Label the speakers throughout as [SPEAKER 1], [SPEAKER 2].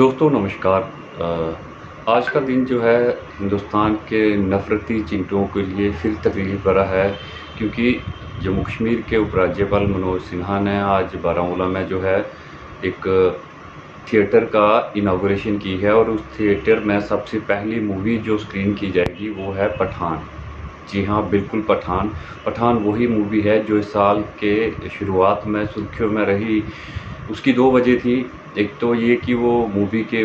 [SPEAKER 1] दोस्तों नमस्कार। आज का दिन जो है हिंदुस्तान के नफ़रती चिंटुओं के लिए फिर तकलीफ़ भरा है, क्योंकि जम्मू कश्मीर के उपराज्यपाल मनोज सिन्हा ने आज बारामूला में जो है एक थिएटर का इनॉग्रेशन की है और उस थिएटर में सबसे पहली मूवी जो स्क्रीन की जाएगी वो है पठान। जी हाँ, बिल्कुल पठान। पठान वही मूवी है जो इस साल के शुरुआत में सुर्खियों में रही। उसकी 2 वजह थी। एक तो ये कि वो मूवी के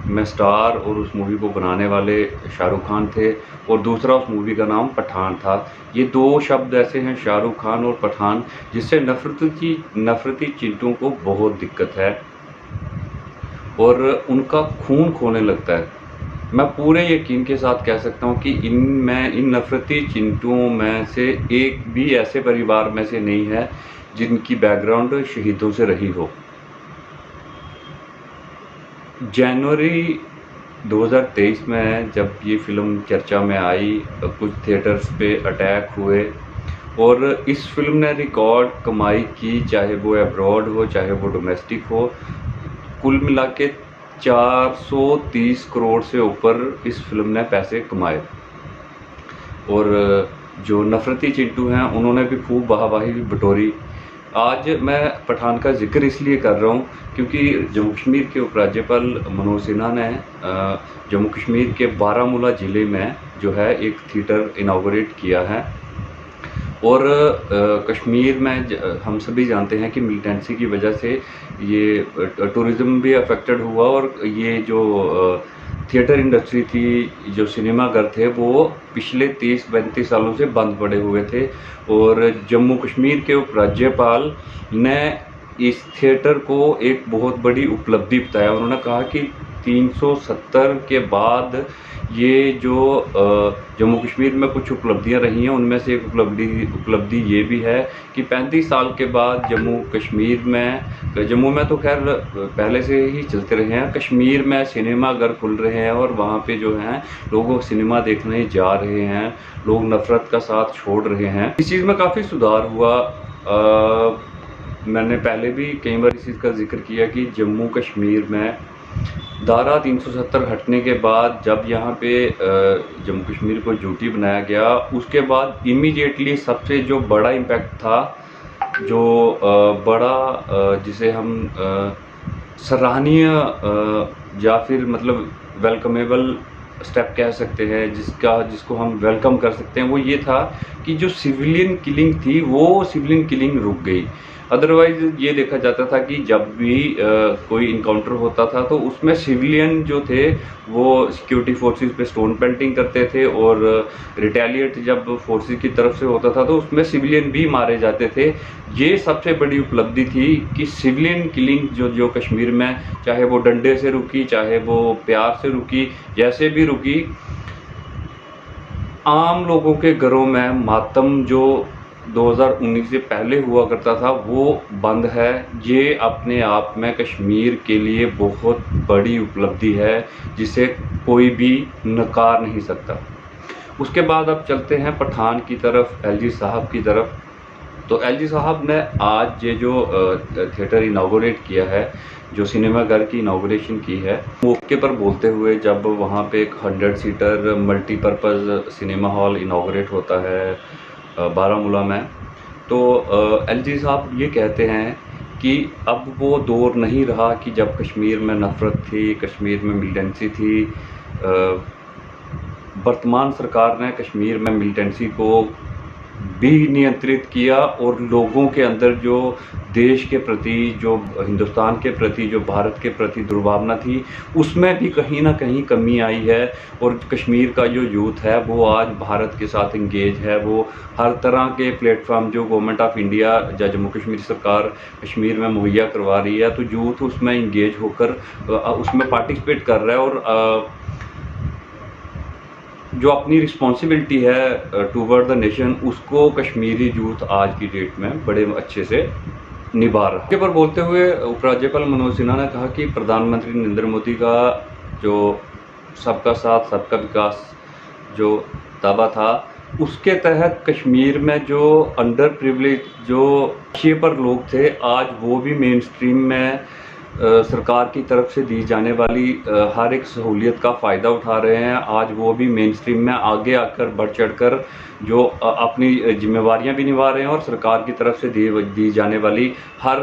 [SPEAKER 1] में स्टार और उस मूवी को बनाने वाले शाहरुख खान थे, और दूसरा उस मूवी का नाम पठान था। ये 2 शब्द ऐसे हैं, शाहरुख खान और पठान, जिससे नफ़रती चिंटुओं को बहुत दिक्कत है और उनका खून खोने लगता है। मैं पूरे यकीन के साथ कह सकता हूँ कि इन नफ़रती चिंटुओं में से एक भी ऐसे परिवार में से नहीं है जिनकी बैकग्राउंड शहीदों से रही हो। जनवरी 2023 में जब ये फ़िल्म चर्चा में आई, कुछ थिएटर्स पे अटैक हुए और इस फ़िल्म ने रिकॉर्ड कमाई की, चाहे वो अब्रॉड हो चाहे वो डोमेस्टिक हो। कुल मिला के 430 करोड़ से ऊपर इस फ़िल्म ने पैसे कमाए। और जो नफ़रती चिंटू हैं उन्होंने भी खूब वाहवाही बटोरी। आज मैं पठान का ज़िक्र इसलिए कर रहा हूँ क्योंकि जम्मू कश्मीर के उपराज्यपाल मनोज सिन्हा ने जम्मू कश्मीर के बारामूला ज़िले में जो है एक थिएटर इनॉग्रेट किया है। और कश्मीर में हम सभी जानते हैं कि मिलिटेंसी की वजह से ये टूरिज़्म भी अफेक्टेड हुआ, और ये जो थिएटर इंडस्ट्री थी, जो सिनेमाघर थे, वो पिछले 30-35 सालों से बंद पड़े हुए थे। और जम्मू कश्मीर के उपराज्यपाल ने इस थिएटर को एक बहुत बड़ी उपलब्धि बताया। उन्होंने कहा कि 370 के बाद ये जो जम्मू कश्मीर में कुछ उपलब्धियां रही हैं, उनमें से एक उपलब्धि ये भी है कि 35 साल के बाद जम्मू में तो खैर पहले से ही चलते रहे हैं, कश्मीर में सिनेमाघर खुल रहे हैं और वहाँ पे जो हैं लोग सिनेमा देखने जा रहे हैं, लोग नफ़रत का साथ छोड़ रहे हैं। इस चीज़ में काफ़ी सुधार हुआ। मैंने पहले भी कई बार इस चीज़ का जिक्र किया कि जम्मू कश्मीर में धारा 370 हटने के बाद जब यहाँ पे जम्मू कश्मीर को यूटी बनाया गया, उसके बाद इमीडिएटली सबसे जो बड़ा इम्पैक्ट था, जो जिसे हम सराहनीय या फिर मतलब वेलकमेबल स्टेप कह सकते हैं, जिसको हम वेलकम कर सकते हैं, वो ये था कि जो सिविलियन किलिंग थी वो सिविलियन किलिंग रुक गई। अदरवाइज़ ये देखा जाता था कि जब भी कोई इनकाउंटर होता था तो उसमें सिविलियन जो थे वो सिक्योरिटी फोर्सेस पे स्टोन पेल्टिंग करते थे, और रिटेलिएट जब फोर्सेस की तरफ से होता था तो उसमें सिविलियन भी मारे जाते थे। ये सबसे बड़ी उपलब्धि थी कि सिविलियन किलिंग जो कश्मीर में, चाहे वो डंडे से रुकी, चाहे वो प्यार से रुकी, जैसे भी रुकी, आम लोगों के घरों में मातम जो 2019 से पहले हुआ करता था वो बंद है। ये अपने आप में कश्मीर के लिए बहुत बड़ी उपलब्धि है, जिसे कोई भी नकार नहीं सकता। उसके बाद अब चलते हैं पठान की तरफ, एलजी साहब की तरफ। तो एलजी साहब ने आज ये जो थिएटर इनॉग्रेट किया है, जो सिनेमाघर की इनॉग्रेशन की है, मौके पर बोलते हुए, जब वहाँ पे एक 100 seater multipurpose cinema hall inaugurate होता है बारामूला में, तो एलजी साहब ये कहते हैं कि अब वो दौर नहीं रहा कि जब कश्मीर में नफ़रत थी, कश्मीर में मिलिटेंसी थी। वर्तमान सरकार ने कश्मीर में मिलिटेंसी को भी नियंत्रित किया, और लोगों के अंदर जो देश के प्रति, जो हिंदुस्तान के प्रति, जो भारत के प्रति दुर्भावना थी, उसमें भी कहीं ना कहीं कमी आई है। और कश्मीर का जो यूथ है वो आज भारत के साथ इंगेज है। वो हर तरह के प्लेटफॉर्म जो गवर्नमेंट ऑफ इंडिया या जम्मू कश्मीर सरकार कश्मीर में मुहैया करवा रही है, तो यूथ उसमें इंगेज होकर उसमें पार्टिसिपेट कर रहा है, और जो अपनी रिस्पॉन्सिबिलिटी है टूवर्ड द नेशन, उसको कश्मीरी यूथ आज की डेट में बड़े अच्छे से निभा रहा है। इसके पर बोलते हुए उपराज्यपाल मनोज सिन्हा ने कहा कि प्रधानमंत्री नरेंद्र मोदी का जो सबका साथ सबका विकास जो दावा था, उसके तहत कश्मीर में जो अंडर प्रिविलेज, जो पिछड़े पर लोग थे, आज वो भी मेन स्ट्रीम में सरकार की तरफ से दी जाने वाली हर एक सहूलियत का फ़ायदा उठा रहे हैं। आज वो भी मेन स्ट्रीम में आगे आकर बढ़ चढ़कर जो अपनी ज़िम्मेवारियाँ भी निभा रहे हैं और सरकार की तरफ से दी जाने वाली हर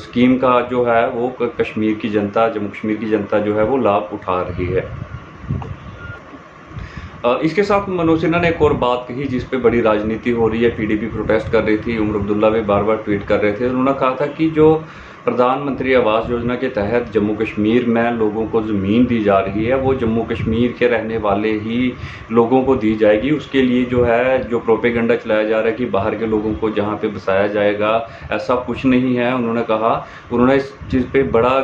[SPEAKER 1] स्कीम का जो है वो कश्मीर की जनता, जम्मू कश्मीर की जनता जो है वो लाभ उठा रही है। इसके साथ मनोज सिन्हा ने एक और बात कही जिस पे बड़ी राजनीति हो रही है। पीडीपी प्रोटेस्ट कर रही थी, उमर अब्दुल्ला भी बार बार ट्वीट कर रहे थे। उन्होंने कहा था कि जो प्रधानमंत्री आवास योजना के तहत जम्मू कश्मीर में लोगों को ज़मीन दी जा रही है, वो जम्मू कश्मीर के रहने वाले ही लोगों को दी जाएगी। उसके लिए जो है जो प्रोपेगेंडा चलाया जा रहा है कि बाहर के लोगों को जहाँ पे बसाया जाएगा, ऐसा कुछ नहीं है। उन्होंने इस चीज़ पे बड़ा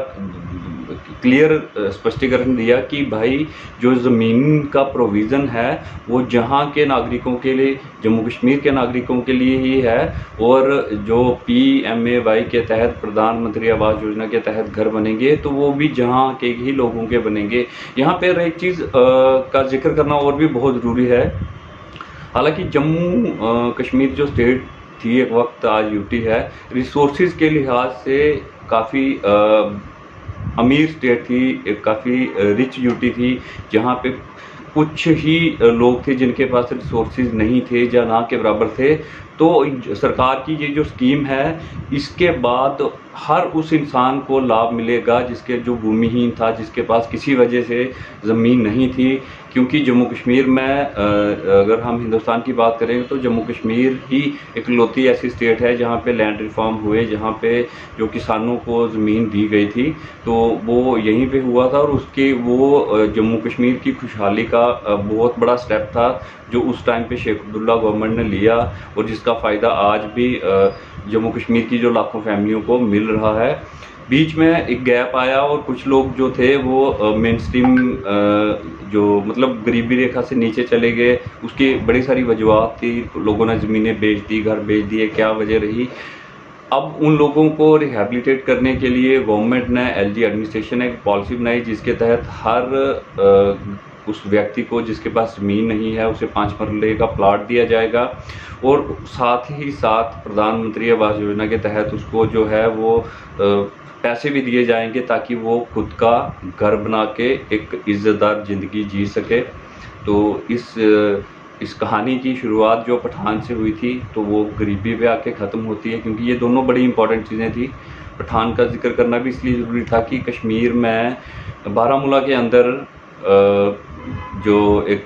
[SPEAKER 1] क्लियर स्पष्टीकरण दिया कि भाई जो ज़मीन का प्रोविज़न है वो जहाँ के नागरिकों के लिए, जम्मू कश्मीर के नागरिकों के लिए ही है। और जो PMAY के तहत, प्रधानमंत्री आवास योजना के तहत घर बनेंगे तो वो भी जहाँ के ही लोगों के बनेंगे। यहाँ पर एक चीज़ का जिक्र करना और भी बहुत ज़रूरी है। हालांकि जम्मू कश्मीर जो स्टेट थी एक वक्त, आज यूटी है, रिसोर्सेज के लिहाज से काफ़ी अमीर स्टेट थी, काफ़ी रिच यूटी थी, जहाँ पे कुछ ही लोग थे जिनके पास रिसोर्सेज नहीं थे या ना के बराबर थे। तो सरकार की ये जो स्कीम है, इसके बाद हर उस इंसान को लाभ मिलेगा जिसके जो भूमिहीन था, जिसके पास किसी वजह से ज़मीन नहीं थी। क्योंकि जम्मू कश्मीर में अगर हम हिंदुस्तान की बात करें तो जम्मू कश्मीर ही इकलौती ऐसी स्टेट है जहाँ पे लैंड रिफॉर्म हुए, जहाँ पे जो किसानों को ज़मीन दी गई थी तो वो यहीं पे हुआ था। और उसके वो जम्मू कश्मीर की खुशहाली का बहुत बड़ा स्टेप था जो उस टाइम पे शेख अब्दुल्ला गवर्नमेंट ने लिया, और जिसका फ़ायदा आज भी जम्मू कश्मीर की जो लाखों फैमिलियों को मिल रहा है। बीच में एक गैप आया और कुछ लोग जो थे वो मेन स्ट्रीम जो मतलब गरीबी रेखा से नीचे चले गए। उसकी बड़ी सारी वजूहत थी, लोगों ने ज़मीनें बेच दी, घर बेच दिए, क्या वजह रही। अब उन लोगों को रिहैबिलिटेट करने के लिए गवर्नमेंट ने, LG एडमिनिस्ट्रेशन ने एक पॉलिसी बनाई जिसके तहत हर उस व्यक्ति को जिसके पास ज़मीन नहीं है उसे 5 मरले का प्लाट दिया जाएगा। और साथ ही साथ प्रधानमंत्री आवास योजना के तहत उसको जो है वो पैसे भी दिए जाएंगे ताकि वो खुद का घर बना के एक इज़्ज़तदार ज़िंदगी जी सके। तो इस कहानी की शुरुआत जो पठान से हुई थी तो वो गरीबी पे आके ख़त्म होती है, क्योंकि ये दोनों बड़ी इंपॉर्टेंट चीज़ें थी। पठान का जिक्र करना भी इसलिए ज़रूरी था कि कश्मीर में बारामूला के अंदर जो एक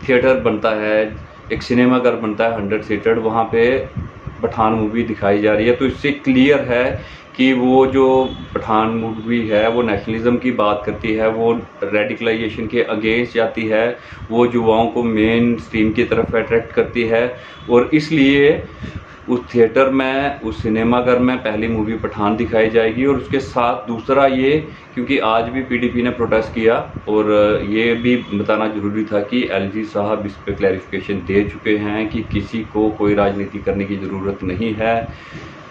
[SPEAKER 1] थिएटर बनता है, एक सिनेमाघर बनता है 100 सीटेड, वहाँ पे पठान मूवी दिखाई जा रही है। तो इससे क्लियर है कि वो जो पठान मूवी है वो नेशनलिज्म की बात करती है, वो रेडिकलाइजेशन के अगेंस्ट जाती है, वो युवाओं को मेन स्ट्रीम की तरफ अट्रैक्ट करती है। और इसलिए उस थिएटर में, उस सिनेमाघर में पहली मूवी पठान दिखाई जाएगी। और उसके साथ दूसरा ये, क्योंकि आज भी PDP ने प्रोटेस्ट किया, और ये भी बताना ज़रूरी था कि LG साहब इस पे क्लैरिफिकेशन दे चुके हैं कि किसी को कोई राजनीति करने की ज़रूरत नहीं है।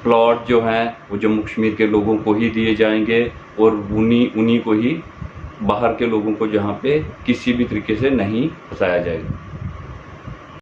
[SPEAKER 1] प्लॉट जो हैं वो जम्मू कश्मीर के लोगों को ही दिए जाएंगे और उन्हीं को ही, बाहर के लोगों को जहाँ पे किसी भी तरीके से नहीं फंसाया जाएगा।